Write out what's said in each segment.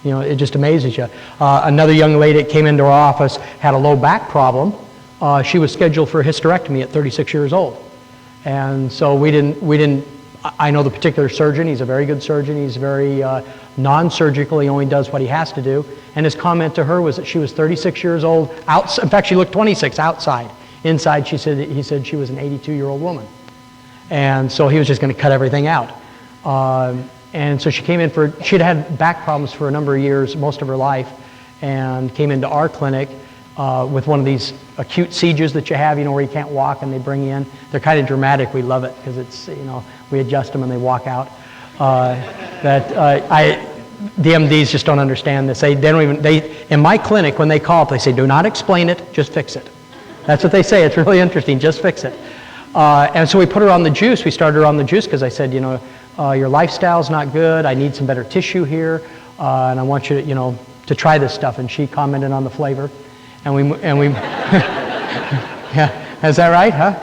You know, it just amazes you. Another young lady that came into our office had a low back problem. She was scheduled for a hysterectomy at 36 years old. And so we didn't, I know the particular surgeon. He's a very good surgeon. He's very non-surgical. He only does what he has to do. And his comment to her was that she was 36 years old. In fact, she looked 26 outside. Inside, he said she was an 82-year-old woman. And so he was just going to cut everything out. And so she came in she'd had back problems for a number of years, most of her life, and came into our clinic with one of these acute sieges that you have, you know, where you can't walk and they bring you in. They're kind of dramatic. We love it because it's, you know, we adjust them and they walk out. The MDs just don't understand this. In my clinic, when they call up, they say, do not explain it, just fix it. That's what they say. It's really interesting, just fix it. And so we put her on the juice. We started her on the juice because I said, you know, your lifestyle's not good. I need some better tissue here, and I want you to, you know, to try this stuff. And she commented on the flavor, and we yeah, is that right, huh?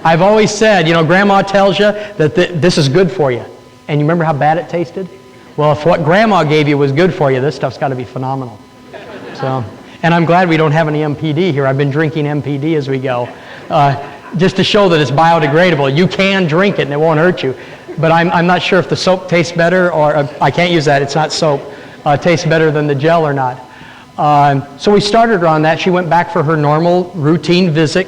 I've always said, you know, Grandma tells you that this is good for you, and you remember how bad it tasted? Well, if what Grandma gave you was good for you, this stuff's got to be phenomenal. So, and I'm glad we don't have any MPD here. I've been drinking MPD as we go, just to show that it's biodegradable. You can drink it and it won't hurt you. But I'm not sure if the soap tastes better, or I can't use that, it's not soap, tastes better than the gel or not. So we started her on that. She went back for her normal routine visit,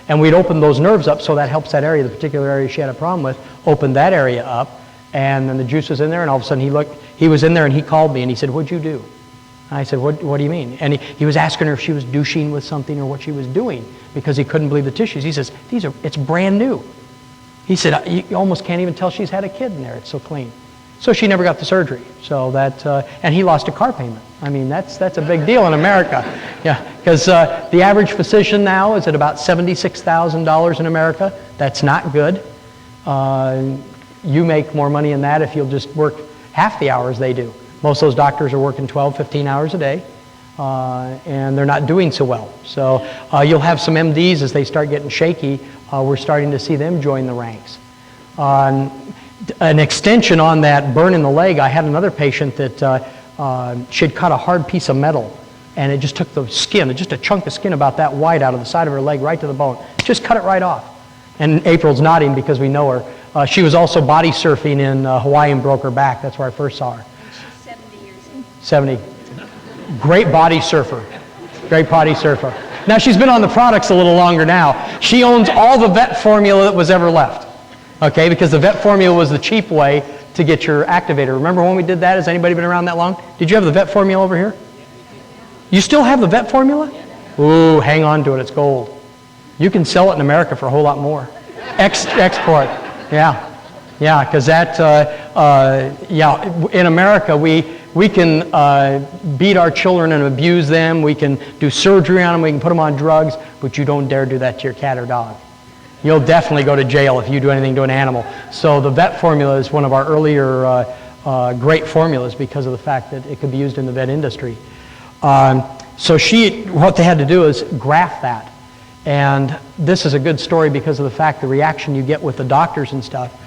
and we'd opened those nerves up, so that helps that area, the particular area she had a problem with, opened that area up, and then the juice was in there, and all of a sudden he was in there and he called me and he said, what'd you do? And I said, what do you mean? And he was asking her if she was douching with something or what she was doing, because he couldn't believe the tissues. He says, it's brand new. He said, you almost can't even tell she's had a kid in there. It's so clean. So she never got the surgery. So that, and he lost a car payment. I mean, that's a big deal in America. Yeah, because the average physician now is at about $76,000 in America. That's not good. You make more money than that if you'll just work half the hours they do. Most of those doctors are working 12, 15 hours a day, and they're not doing so well. So you'll have some MDs, as they start getting shaky, we're starting to see them join the ranks. An extension on that burn in the leg, I had another patient that she'd cut a hard piece of metal, and it just took the skin, just a chunk of skin about that wide out of the side of her leg right to the bone. Just cut it right off. And April's nodding because we know her. She was also body surfing in Hawaii and broke her back. That's where I first saw her. She's 70 years old. 70. Great body surfer. Great body surfer. Now, she's been on the products a little longer now. She owns all the vet formula that was ever left. Okay, because the vet formula was the cheap way to get your activator. Remember when we did that? Has anybody been around that long? Did you have the vet formula over here? You still have the vet formula? Ooh, hang on to it. It's gold. You can sell it in America for a whole lot more. Export. Yeah. Yeah, because that, in America, we can beat our children and abuse them. We can do surgery on them. We can put them on drugs. But you don't dare do that to your cat or dog. You'll definitely go to jail if you do anything to an animal. So the vet formula is one of our earlier great formulas because of the fact that it could be used in the vet industry. So what they had to do is graft that. And this is a good story because of the fact the reaction you get with the doctors and stuff.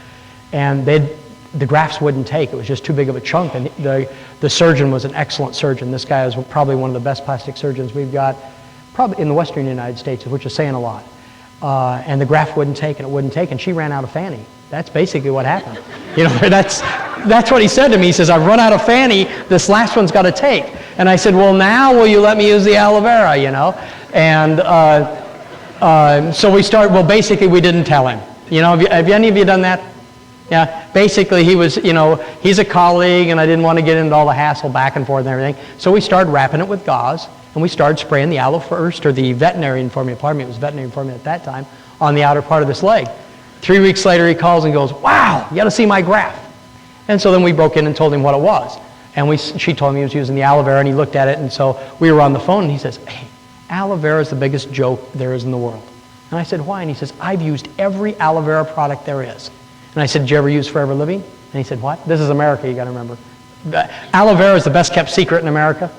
And the grafts wouldn't take. It was just too big of a chunk. And the surgeon was an excellent surgeon. This guy is probably one of the best plastic surgeons we've got, probably in the western United States, which is saying a lot. And the graft wouldn't take, and it wouldn't take, and she ran out of Fanny. That's basically what happened. You know, that's what he said to me. He says, I've run out of Fanny. This last one's got to take. And I said, well, now will you let me use the aloe vera, you know? And so we started, well, basically we didn't tell him. You know, have any of you done that? Yeah, basically he was, you know, he's a colleague, and I didn't want to get into all the hassle back and forth and everything. So we started wrapping it with gauze, and we started spraying the aloe first, or the veterinarian formula, pardon me, it was veterinarian formula at that time, on the outer part of this leg. 3 weeks later he calls and goes, wow, you got to see my graft. And so then we broke in and told him what it was. And she told me he was using the aloe vera, and he looked at it, and so we were on the phone, and he says, hey, aloe vera is the biggest joke there is in the world. And I said, why? And he says, I've used every aloe vera product there is. And I said, did you ever use Forever Living? And he said, what? This is America, you got to remember. Aloe vera is the best kept secret in America.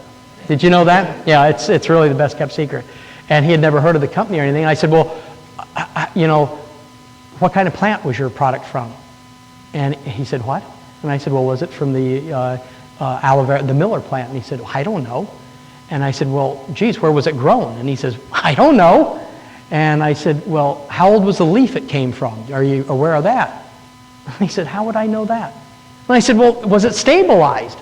Did you know that? Yeah, it's really the best kept secret. And he had never heard of the company or anything. And I said, well, you know, what kind of plant was your product from? And he said, what? And I said, well, was it from the aloe vera, the Miller plant? And he said, I don't know. And I said, well, geez, where was it grown? And he says, I don't know. And I said, well, how old was the leaf it came from? Are you aware of that? And he said, how would I know that? And I said, well, was it stabilized?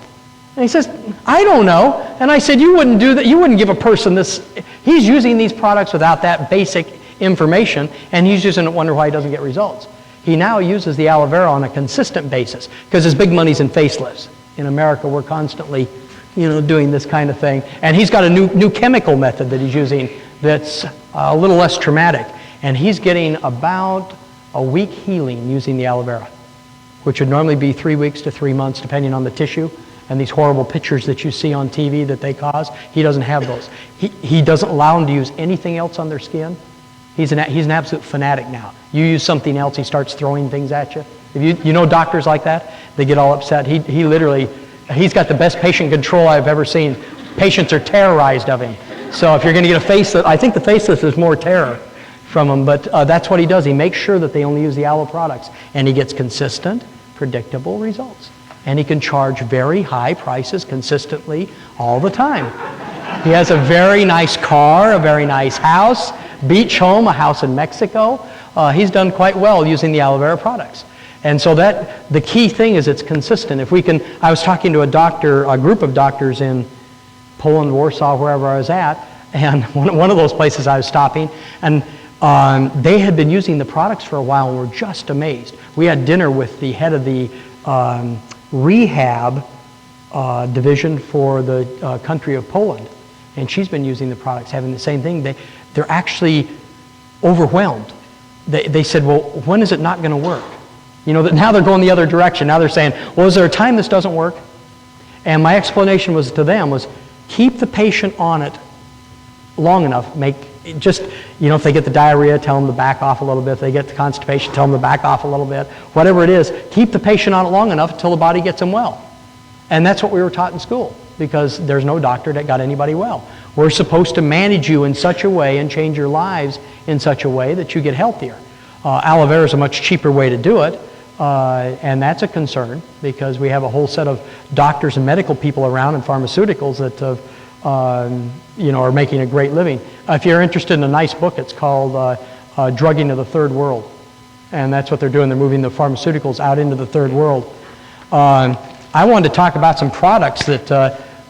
And he says, I don't know. And I said, you wouldn't do that. You wouldn't give a person this. He's using these products without that basic information, and he's just going to wonder why he doesn't get results. He now uses the aloe vera on a consistent basis because his big money's in facelifts. In America, we're constantly doing this kind of thing. And he's got a new chemical method that he's using that's a little less traumatic. And he's getting about a week healing using the aloe vera, which would normally be 3 weeks to 3 months, depending on the tissue. And these horrible pictures that you see on TV that they cause, he doesn't have those. He doesn't allow them to use anything else on their skin. He's an absolute fanatic now. You use something else, he starts throwing things at you. If you know doctors like that, they get all upset. He literally, he's got the best patient control I've ever seen. Patients are terrorized of him. So if you're going to get a facelift, I think the facelift is more terror from him, but that's what he does. He makes sure that they only use the aloe products, and he gets consistent, predictable results. And he can charge very high prices consistently all the time. He has a very nice car, a very nice house, beach home, a house in Mexico. He's done quite well using the aloe vera products. And so the key thing is it's consistent. If we can, I was talking to a group of doctors in Poland, Warsaw, wherever I was at, and one of those places I was stopping, and they had been using the products for a while and were just amazed. We had dinner with the head of the rehab division for the country of Poland, and she's been using the products, having the same thing. They're actually overwhelmed. They said, well, when is it not going to work? That now they're going the other direction. Now they're saying, well, is there a time this doesn't work? And my explanation was to them was, keep the patient on it long enough. If they get the diarrhea, tell them to back off a little bit. If they get the constipation, tell them to back off a little bit. Whatever it is, keep the patient on it long enough until the body gets them well. And that's what we were taught in school, because there's no doctor that got anybody well. We're supposed to manage you in such a way and change your lives in such a way that you get healthier. Aloe vera is a much cheaper way to do it, and that's a concern because we have a whole set of doctors and medical people around and pharmaceuticals that are making a great living. If you're interested in a nice book, it's called Drugging of the Third World. And that's what they're doing. They're moving the pharmaceuticals out into the third world. I wanted to talk about some products that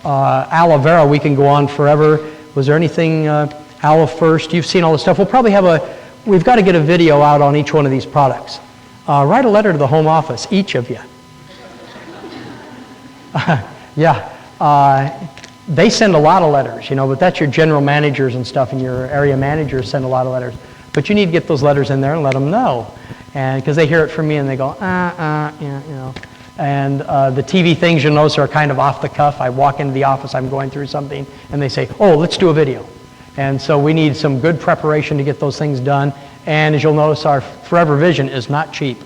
aloe vera, we can go on forever. Was there anything, aloe first? You've seen all this stuff. We'll probably we've got to get a video out on each one of these products. Write a letter to the home office, each of you. They send a lot of letters, but that's your general managers and stuff, and your area managers send a lot of letters. But you need to get those letters in there and let them know. And because they hear it from me and they go, And the TV things you'll notice are kind of off the cuff. I walk into the office, I'm going through something, and they say, oh, let's do a video. And so we need some good preparation to get those things done. And as you'll notice, our Forever Vision is not cheap.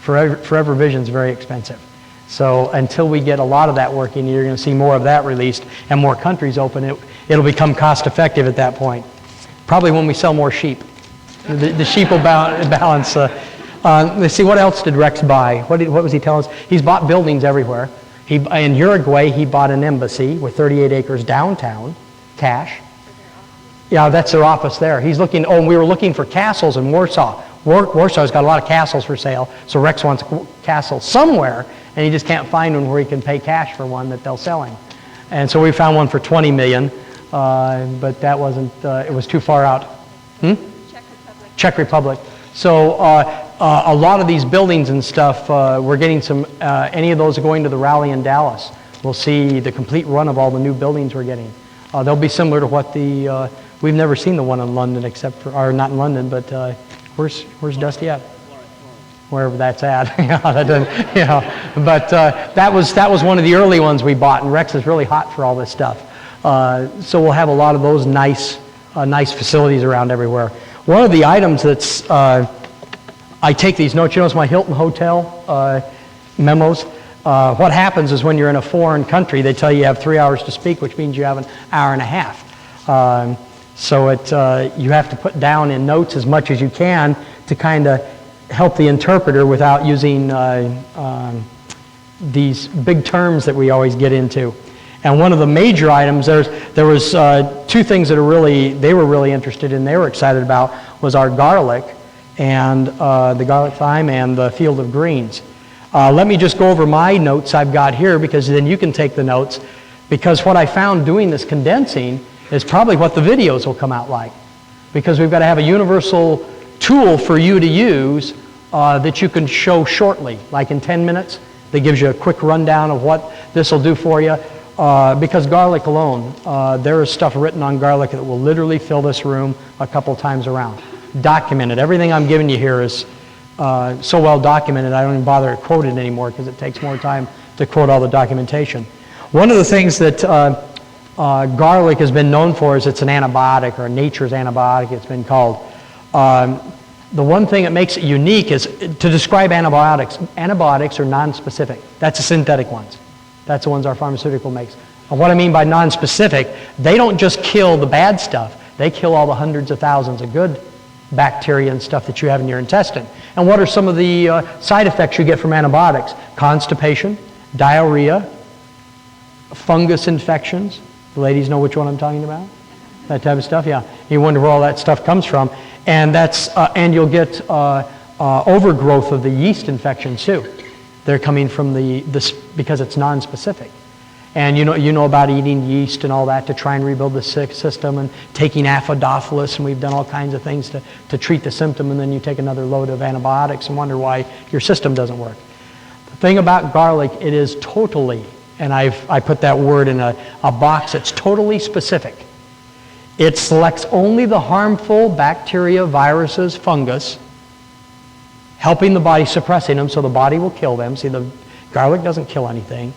Forever Vision is very expensive. So until we get a lot of that working, you're going to see more of that released and more countries open. It'll become cost effective at that point. Probably when we sell more sheep. The sheep will balance. Let's see, what else did Rex buy? What was he telling us? He's bought buildings everywhere. In Uruguay, he bought an embassy with 38 acres downtown, cash. Yeah, that's their office there. He's looking, and we were looking for castles in Warsaw. Warsaw's got a lot of castles for sale, so Rex wants a castle somewhere, and he just can't find one where he can pay cash for one that they'll sell him. And so we found one for $20 million, but that wasn't, it was too far out. Czech Republic. So a lot of these buildings and stuff, we're getting some, any of those are going to the rally in Dallas. We'll see the complete run of all the new buildings we're getting. They'll be similar to what we've never seen the one in London except for, or not in London, but where's Dusty at? Wherever that's at. But that was one of the early ones we bought, and Rex is really hot for all this stuff. So we'll have a lot of those nice facilities around everywhere. One of the items that's, I take these notes, you know, it's my Hilton Hotel memos. What happens is when you're in a foreign country, they tell you have 3 hours to speak, which means you have an hour and a half. So you have to put down in notes as much as you can to kind of help the interpreter without using these big terms that we always get into. And one of the major items, there was two things that they were really interested in, they were excited about, was our garlic and the garlic thyme and the field of greens. Let me just go over my notes I've got here, because then you can take the notes, because what I found doing this condensing is probably what the videos will come out like, because we've got to have a universal tool for you to use that you can show shortly, like in 10 minutes, that gives you a quick rundown of what this will do for you. Because garlic alone, there is stuff written on garlic that will literally fill this room a couple times around. Documented. Everything I'm giving you here is so well documented, I don't even bother to quote it anymore because it takes more time to quote all the documentation. One of the things that garlic has been known for is it's an antibiotic, or nature's antibiotic, it's been called. The one thing that makes it unique is to describe antibiotics. Antibiotics are non-specific. That's the synthetic ones. That's the ones our pharmaceutical makes. And what I mean by non-specific, they don't just kill the bad stuff. They kill all the hundreds of thousands of good bacteria and stuff that you have in your intestine. And what are some of the side effects you get from antibiotics? Constipation, diarrhea, fungus infections. The ladies know which one I'm talking about? That type of stuff, yeah. You wonder where all that stuff comes from. And and you'll get overgrowth of the yeast infections too. They're coming from because it's non-specific. And you know about eating yeast and all that to try and rebuild the system, and taking acidophilus, and we've done all kinds of things to treat the symptom, and then you take another load of antibiotics and wonder why your system doesn't work. The thing about garlic, it is totally, and I put that word in a box, it's totally specific. It selects only the harmful bacteria, viruses, fungus, helping the body, suppressing them so the body will kill them. See, the garlic doesn't kill anything.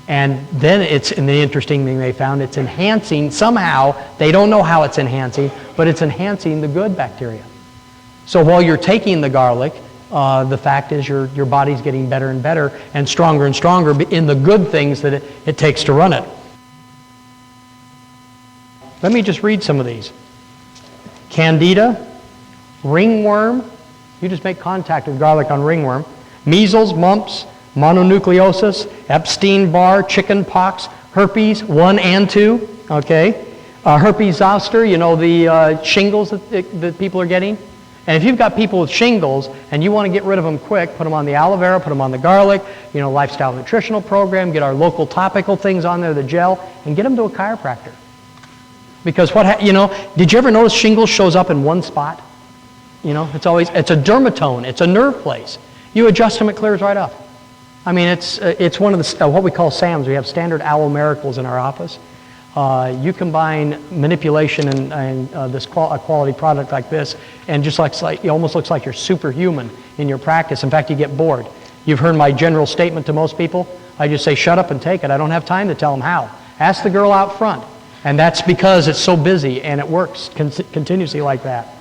And then and the interesting thing they found, it's enhancing somehow, they don't know how it's enhancing, but it's enhancing the good bacteria. So while you're taking the garlic, the fact is your body's getting better and better and stronger in the good things that it takes to run it. Let me just read some of these. Candida, ringworm, you just make contact with garlic on ringworm, measles, mumps, mononucleosis, Epstein-Barr, chicken pox, herpes 1 and 2, okay? Herpes zoster, you know, the shingles that people are getting. And if you've got people with shingles and you want to get rid of them quick, put them on the aloe vera, put them on the garlic, you know, lifestyle nutritional program, get our local topical things on there, the gel, and get them to a chiropractor. Because did you ever notice shingles shows up in one spot? You know, it's a dermatome, it's a nerve place. You adjust them, it clears right up. I mean, it's one of the, what we call SAMs. We have standard aloe miracles in our office. You combine manipulation and a quality product like this, and just it almost looks like you're superhuman in your practice. In fact, you get bored. You've heard my general statement to most people. I just say, shut up and take it. I don't have time to tell them how. Ask the girl out front. And that's because it's so busy, and it works continuously like that.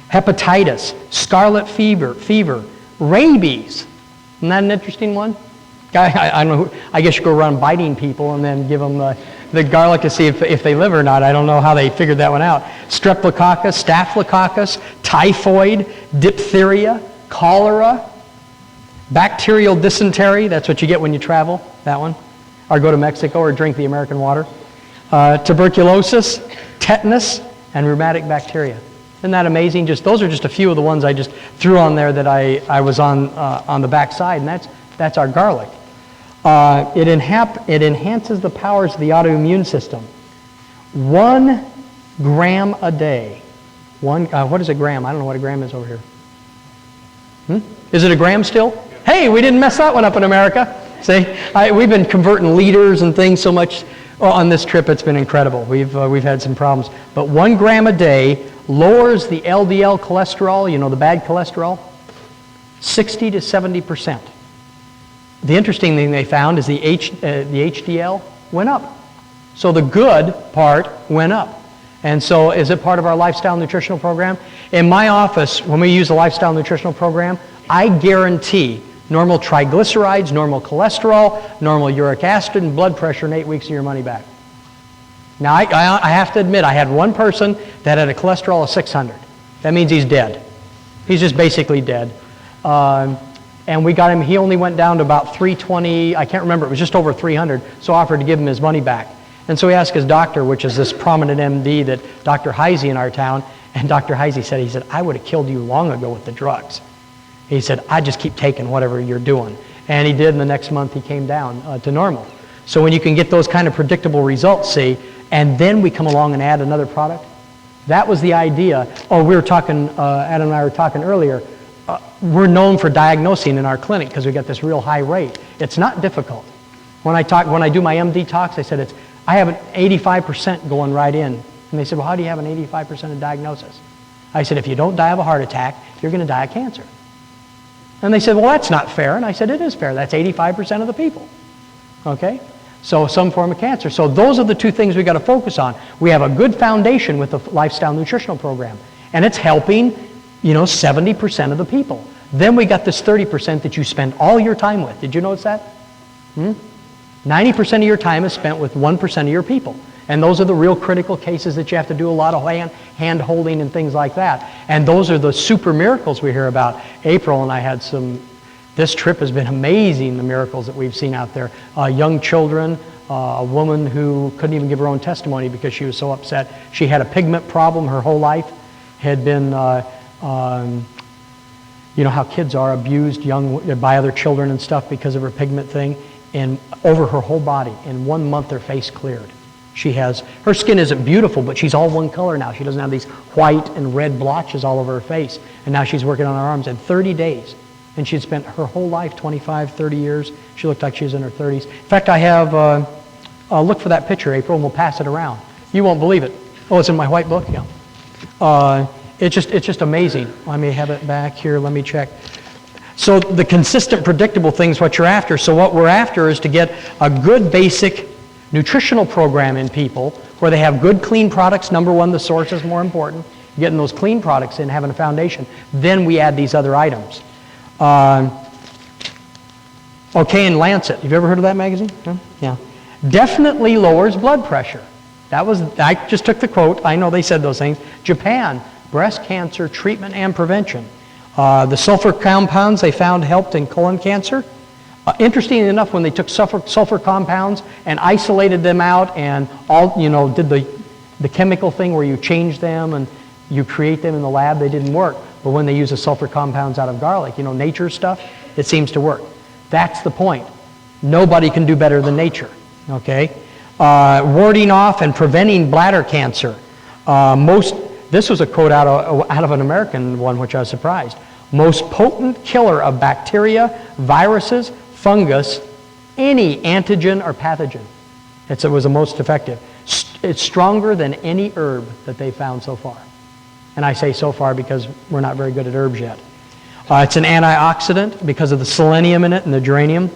Hepatitis, scarlet fever, rabies. Isn't that an interesting one? I don't know. I guess you go around biting people and then give them the garlic to see if they live or not. I don't know how they figured that one out. Streptococcus, staphylococcus, typhoid, diphtheria, cholera, bacterial dysentery. That's what you get when you travel. That one. Or go to Mexico or drink the American water. Tuberculosis, tetanus, and rheumatic bacteria. Isn't that amazing? Those are just a few of the ones I just threw on there that I was on the back side, and that's our garlic. It enhances the powers of the autoimmune system. 1 gram a day. What is a gram? I don't know what a gram is over here. Is it a gram still? Hey, we didn't mess that one up in America. See, we've been converting liters and things so much on this trip. It's been incredible. We've had some problems, but 1 gram a day lowers the LDL cholesterol. You know, the bad cholesterol, 60 to 70%. The interesting thing they found is the HDL went up. So the good part went up. And so is it part of our lifestyle nutritional program? In my office, when we use the lifestyle nutritional program, I guarantee normal triglycerides, normal cholesterol, normal uric acid, and blood pressure in 8 weeks of your money back. Now, I have to admit, I had one person that had a cholesterol of 600. That means he's dead. He's just basically dead. And we got him, he only went down to about 320, I can't remember, it was just over 300, so I offered to give him his money back. And so he asked his doctor, which is this prominent MD, that Dr. Heisey in our town, and Dr. Heisey said, I would have killed you long ago with the drugs. He said, I just keep taking whatever you're doing. And he did, and the next month he came down to normal. So when you can get those kind of predictable results, see, and then we come along and add another product, that was the idea. Oh, we were talking, Adam and I were talking earlier, we're known for diagnosing in our clinic because we got this real high rate. It's not difficult. When I do my MD talks, I said, I have an 85% going right in. And they said, well, how do you have an 85% of diagnosis? I said, if you don't die of a heart attack, you're going to die of cancer. And they said, well, that's not fair. And I said, it is fair. That's 85% of the people. Okay? So some form of cancer. So those are the two things we got to focus on. We have a good foundation with the lifestyle nutritional program. And it's helping, 70% of the people. Then we got this 30% that you spend all your time with. Did you notice that? 90% of your time is spent with 1% of your people. And those are the real critical cases that you have to do a lot of hand holding and things like that. And those are the super miracles we hear about. April and I had this trip has been amazing, the miracles that we've seen out there. Young children, a woman who couldn't even give her own testimony because she was so upset. She had a pigment problem her whole life, had been, you know how kids are, abused by other children and stuff because of her pigment thing, and over her whole body. In 1 month, her face cleared. Her skin isn't beautiful, but she's all one color now. She doesn't have these white and red blotches all over her face. And now she's working on her arms in 30 days. And she'd spent her whole life, 25, 30 years. She looked like she was in her 30s. In fact, I have, look for that picture, April, and we'll pass it around. You won't believe it. Oh, it's in my white book? Yeah. It's just amazing. Let me have it back here. Let me check. So the consistent, predictable thing is what you're after. So what we're after is to get a good basic nutritional program in people where they have good, clean products. Number one, the source is more important. Getting those clean products in, having a foundation. Then we add these other items. Okay, and Lancet. Have you ever heard of that magazine? No? Yeah. Definitely lowers blood pressure. I just took the quote. I know they said those things. Japan, breast cancer treatment and prevention. The sulfur compounds they found helped in colon cancer. Interestingly enough, when they took sulfur compounds and isolated them out and did the chemical thing where you change them and you create them in the lab, they didn't work. But when they use the sulfur compounds out of garlic, nature stuff, it seems to work. That's the point. Nobody can do better than nature. Okay, warding off and preventing bladder cancer. This was a quote out of an American one, which I was surprised. Most potent killer of bacteria, viruses, fungus, any antigen or pathogen. It was the most effective. It's stronger than any herb that they found so far. And I say so far because we're not very good at herbs yet. It's an antioxidant because of the selenium in it and the geranium.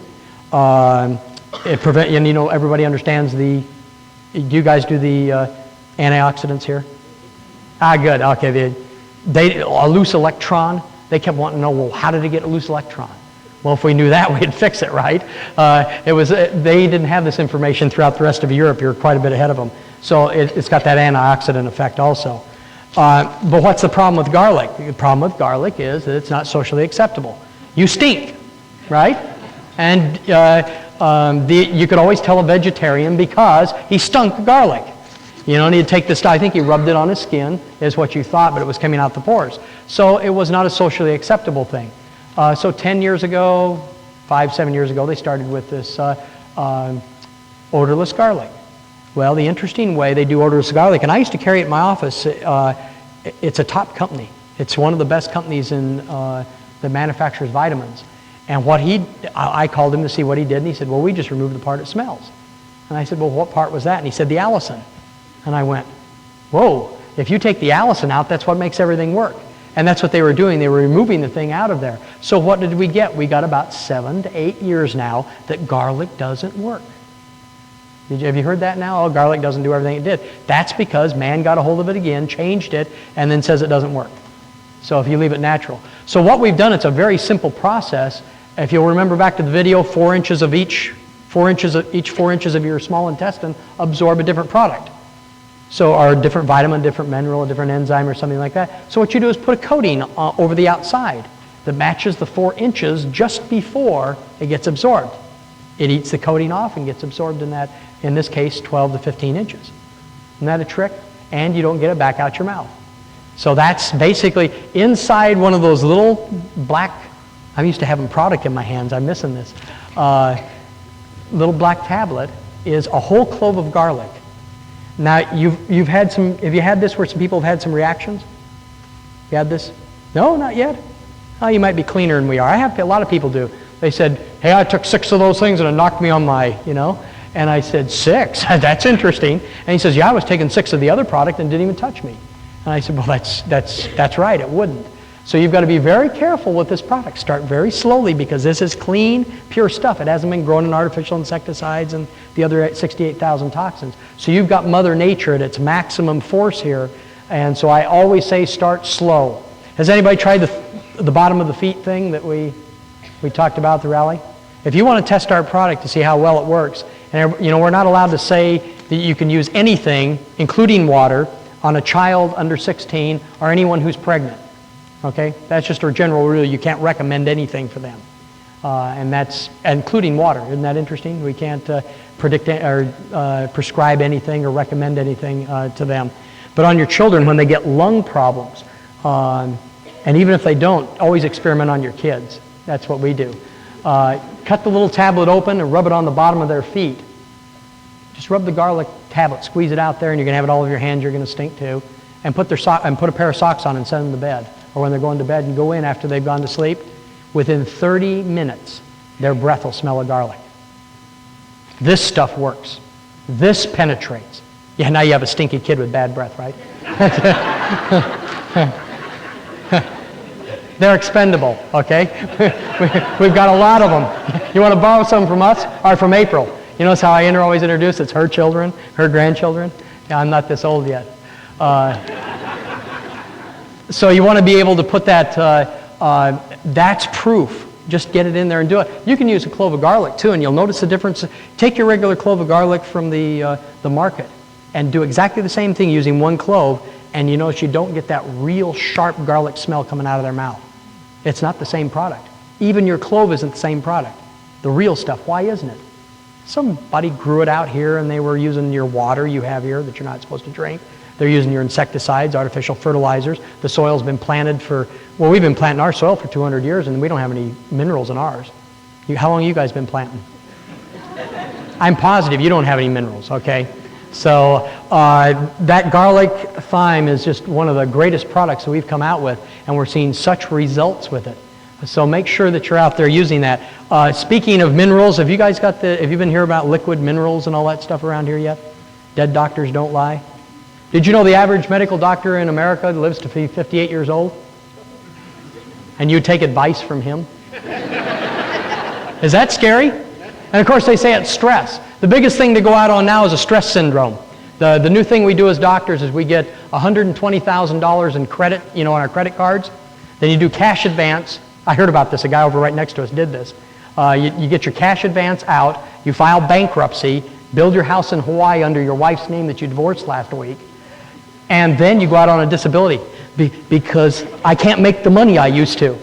Everybody understands do you guys do the antioxidants here? Good, okay. A loose electron, they kept wanting to know, well, how did it get a loose electron? Well, if we knew that, we'd fix it, right? They didn't have this information throughout the rest of Europe. You're quite a bit ahead of them. So it's got that antioxidant effect also. But what's the problem with garlic? The problem with garlic is that it's not socially acceptable. You stink, right? And you could always tell a vegetarian because he stunk garlic. And he'd take this, I think he rubbed it on his skin, is what you thought, but it was coming out the pores. So it was not a socially acceptable thing. So 10 years ago, 7 years ago, they started with this odorless garlic. Well, the interesting way they do odorless garlic, and I used to carry it in my office, it's a top company. It's one of the best companies that manufactures vitamins. And I called him to see what he did, and he said, well, we just removed the part that smells. And I said, well, what part was that? And he said, the allicin. And I went, whoa, if you take the allicin out, that's what makes everything work. And that's what they were doing. They were removing the thing out of there. So what did we get? We got about 7 to 8 years now that garlic doesn't work. Have you heard that now? Oh, garlic doesn't do everything it did. That's because man got a hold of it again, changed it, and then says it doesn't work. So if you leave it natural. So what we've done, it's a very simple process. If you'll remember back to the video, 4 inches of each 4 inches of your small intestine absorb a different product. So, or a different vitamin, different mineral, a different enzyme or something like that. So what you do is put a coating over the outside. that matches the 4 inches just before it gets absorbed. It eats the coating off and gets absorbed in that, in this case, 12 to 15 inches. Isn't that a trick? And you don't get it back out your mouth. So that's basically inside one of those little black, I'm used to having product in my hands, I'm missing this, little black tablet is a whole clove of garlic. Now, you've had some, have you had this where some people have had some reactions? You had this? No, not yet? Oh, you might be cleaner than we are. A lot of people do. They said, hey, I took 6 of those things and it knocked me on my, And I said, 6? That's interesting. And he says, yeah, I was taking 6 of the other product and didn't even touch me. And I said, well, that's right, it wouldn't. So you've got to be very careful with this product. Start very slowly because this is clean, pure stuff. It hasn't been grown in artificial insecticides and the other 68,000 toxins. So you've got Mother Nature at its maximum force here. And so I always say start slow. Has anybody tried the bottom of the feet thing that we talked about at the rally? If you want to test our product to see how well it works, and we're not allowed to say that you can use anything, including water, on a child under 16 or anyone who's pregnant. Okay? That's just a general rule. You can't recommend anything for them. And that's including water. Isn't that interesting? We can't predict or prescribe anything or recommend anything to them. But on your children, when they get lung problems, and even if they don't, always experiment on your kids. That's what we do. Cut the little tablet open and rub it on the bottom of their feet. Just rub the garlic tablet, squeeze it out there, and you're going to have it all over your hands. You're going to stink too. And put a pair of socks on and send them to bed. Or when they're going to bed, and go in after they've gone to sleep. Within 30 minutes, their breath will smell of garlic. This stuff works. This penetrates. Yeah, now you have a stinky kid with bad breath, right? They're expendable, okay? We've got a lot of them. You want to borrow some from us or from April? You notice how I always introduce? It's her children, her grandchildren. Yeah, I'm not this old yet. So you want to be able to put that, that's proof. Just get it in there and do it. You can use a clove of garlic too, and you'll notice the difference. Take your regular clove of garlic from the market and do exactly the same thing using 1 clove, and you notice you don't get that real sharp garlic smell coming out of their mouth. It's not the same product. Even your clove isn't the same product. The real stuff, why isn't it? Somebody grew it out here and they were using your water you have here that you're not supposed to drink. They're using your insecticides, artificial fertilizers. The soil's been planted we've been planting our soil for 200 years and we don't have any minerals in ours. How long have you guys been planting? I'm positive you don't have any minerals, okay? So that garlic thyme is just one of the greatest products that we've come out with, and we're seeing such results with it. So make sure that you're out there using that. Speaking of minerals, have you been hearing about liquid minerals and all that stuff around here yet? Dead doctors don't lie. Did you know the average medical doctor in America lives to be 58 years old? And you take advice from him? Is that scary? And of course they say it's stress. The biggest thing to go out on now is a stress syndrome. The new thing we do as doctors is we get $120,000 in credit, on our credit cards. Then you do cash advance. I heard about this. A guy over right next to us did this. You get your cash advance out. You file bankruptcy. Build your house in Hawaii under your wife's name that you divorced last week. And then you go out on a disability because I can't make the money I used to.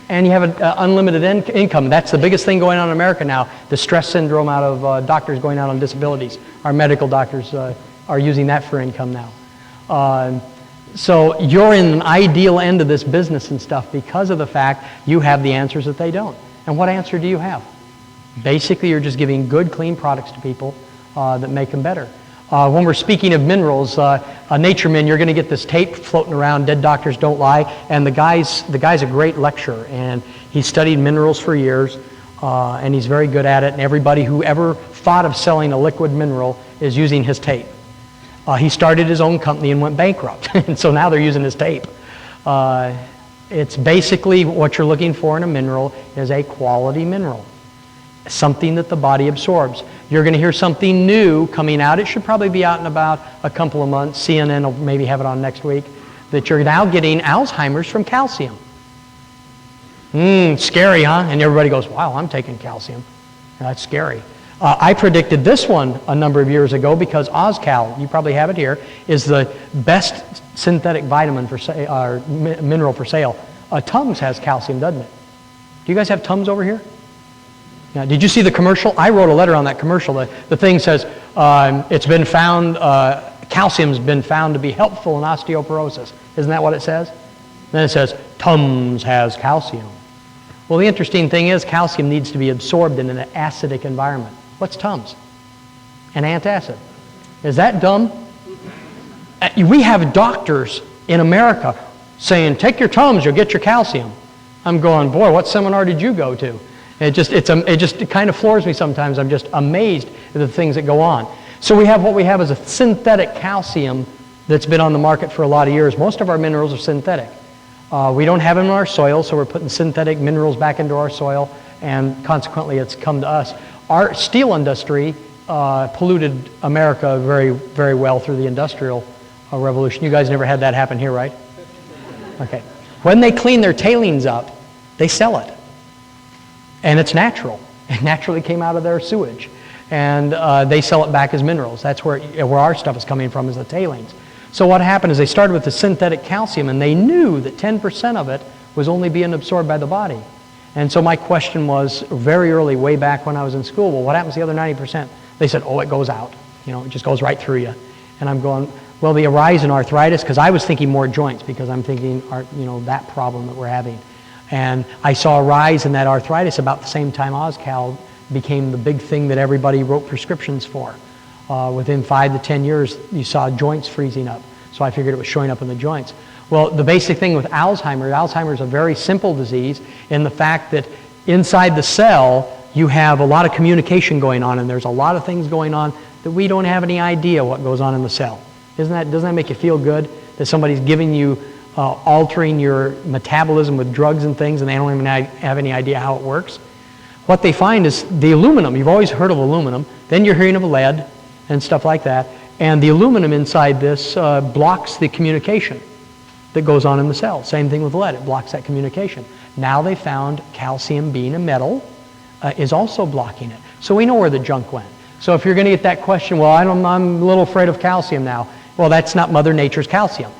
And you have an unlimited income. That's the biggest thing going on in America now, the stress syndrome out of doctors going out on disabilities. Our medical doctors are using that for income now. So you're in an ideal end of this business and stuff because of the fact you have the answers that they don't. And what answer do you have? Basically, you're just giving good, clean products to people that make them better. When we're speaking of minerals, Nature Men, you're going to get this tape floating around, Dead Doctors Don't Lie, and the guy's a great lecturer, and he studied minerals for years, and he's very good at it, and everybody who ever thought of selling a liquid mineral is using his tape. He started his own company and went bankrupt, and so now they're using his tape. It's basically what you're looking for in a mineral is a quality mineral, something that the body absorbs. You're going to hear something new coming out. It should probably be out in about a couple of months. CNN will maybe have it on next week. That you're now getting Alzheimer's from calcium. Scary, huh? And everybody goes, wow, I'm taking calcium. That's scary. I predicted this one a number of years ago because Ozcal, you probably have it here, is the best synthetic vitamin for or mineral for sale. Tums has calcium, doesn't it? Do you guys have Tums over here? Yeah. Did you see the commercial? I wrote a letter on that commercial. The thing says, it's been found, calcium's been found to be helpful in osteoporosis. Isn't that what it says? Then it says, Tums has calcium. Well, the interesting thing is calcium needs to be absorbed in an acidic environment. What's Tums? An antacid. Is that dumb? We have doctors in America saying, take your Tums, you'll get your calcium. I'm going, boy, what seminar did you go to? It kind of floors me sometimes. I'm just amazed at the things that go on. So what we have is a synthetic calcium that's been on the market for a lot of years. Most of our minerals are synthetic. We don't have them in our soil, so we're putting synthetic minerals back into our soil, and consequently it's come to us. Our steel industry polluted America very, very well through the Industrial Revolution. You guys never had that happen here, right? Okay. When they clean their tailings up, they sell it. And it's natural. It naturally came out of their sewage. And they sell it back as minerals. That's where our stuff is coming from, is the tailings. So what happened is they started with the synthetic calcium, and they knew that 10% of it was only being absorbed by the body. And so my question was, very early, way back when I was in school, well, what happens to the other 90%? They said, oh, it goes out. It just goes right through you. And I'm going, well, the rise in arthritis, because I was thinking more joints, because I'm thinking, that problem that we're having. And I saw a rise in that arthritis about the same time OzCal became the big thing that everybody wrote prescriptions for. Within 5 to 10 years, you saw joints freezing up. So I figured it was showing up in the joints. Well, the basic thing with Alzheimer's is a very simple disease in the fact that inside the cell, you have a lot of communication going on, and there's a lot of things going on that we don't have any idea what goes on in the cell. Doesn't that make you feel good that somebody's giving you, altering your metabolism with drugs and things, and they don't even have any idea how it works? What they find is the aluminum. You've always heard of aluminum. Then you're hearing of lead and stuff like that. And the aluminum inside this blocks the communication that goes on in the cell. Same thing with lead. It blocks that communication. Now they found calcium, being a metal, is also blocking it. So we know where the junk went. So if you're going to get that question, well, I'm a little afraid of calcium now. Well, that's not Mother Nature's calcium.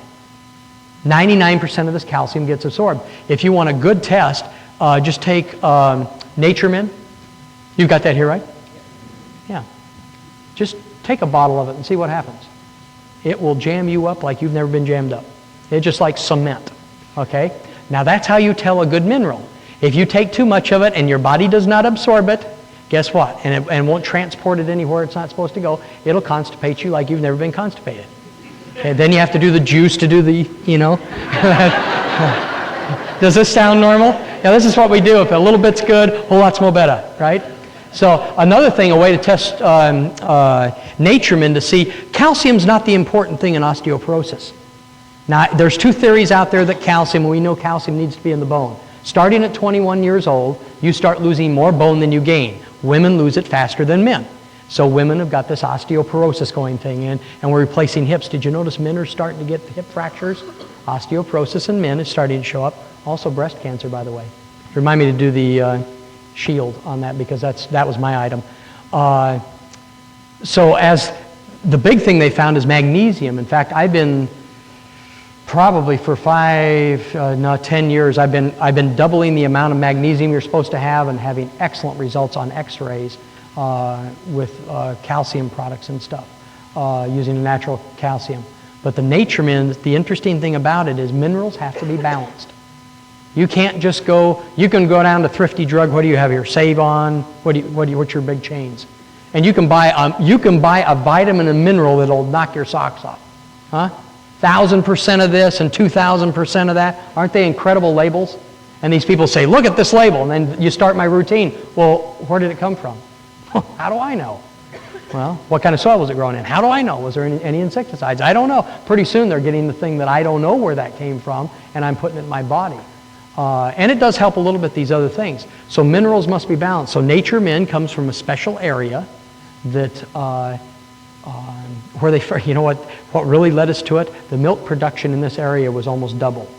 99% of this calcium gets absorbed. If you want a good test, just take Nature Min. You've got that here, right? Yeah. Just take a bottle of it and see what happens. It will jam you up like you've never been jammed up. It's just like cement, okay? Now that's how you tell a good mineral. If you take too much of it and your body does not absorb it, guess what? And won't transport it anywhere it's not supposed to go. It'll constipate you like you've never been constipated. Okay, then you have to do the juice to do the, Does this sound normal? Yeah, this is what we do. If a little bit's good, a whole lot's more better, right? So another thing, a way to test Nature Min to see, calcium's not the important thing in osteoporosis. Now, there's 2 theories out there that we know calcium needs to be in the bone. Starting at 21 years old, you start losing more bone than you gain. Women lose it faster than men. So women have got this osteoporosis going thing in, and we're replacing hips. Did you notice men are starting to get hip fractures? Osteoporosis in men is starting to show up. Also breast cancer, by the way. Remind me to do the shield on that, because that was my item. So as the big thing they found is magnesium. In fact, I've been probably for 10 years, I've been doubling the amount of magnesium you're supposed to have and having excellent results on x-rays with calcium products and stuff, using natural calcium. But the Nature Min, the interesting thing about it is minerals have to be balanced. You can't just you can go down to Thrifty Drug. What do you have here? Save On. What's your big chains? And you can buy a vitamin and mineral that'll knock your socks off. Huh? 1,000% of this and 2,000% of that. Aren't they incredible labels? And these people say, look at this label. And then you start my routine. Well, where did it come from? How do I know? Well, what kind of soil was it grown in? How do I know? Was there any insecticides? I don't know. Pretty soon they're getting the thing that I don't know where that came from, and I'm putting it in my body. And it does help a little bit, these other things. So minerals must be balanced. So Nature Min comes from a special area that, where what really led us to it, the milk production in this area was almost double.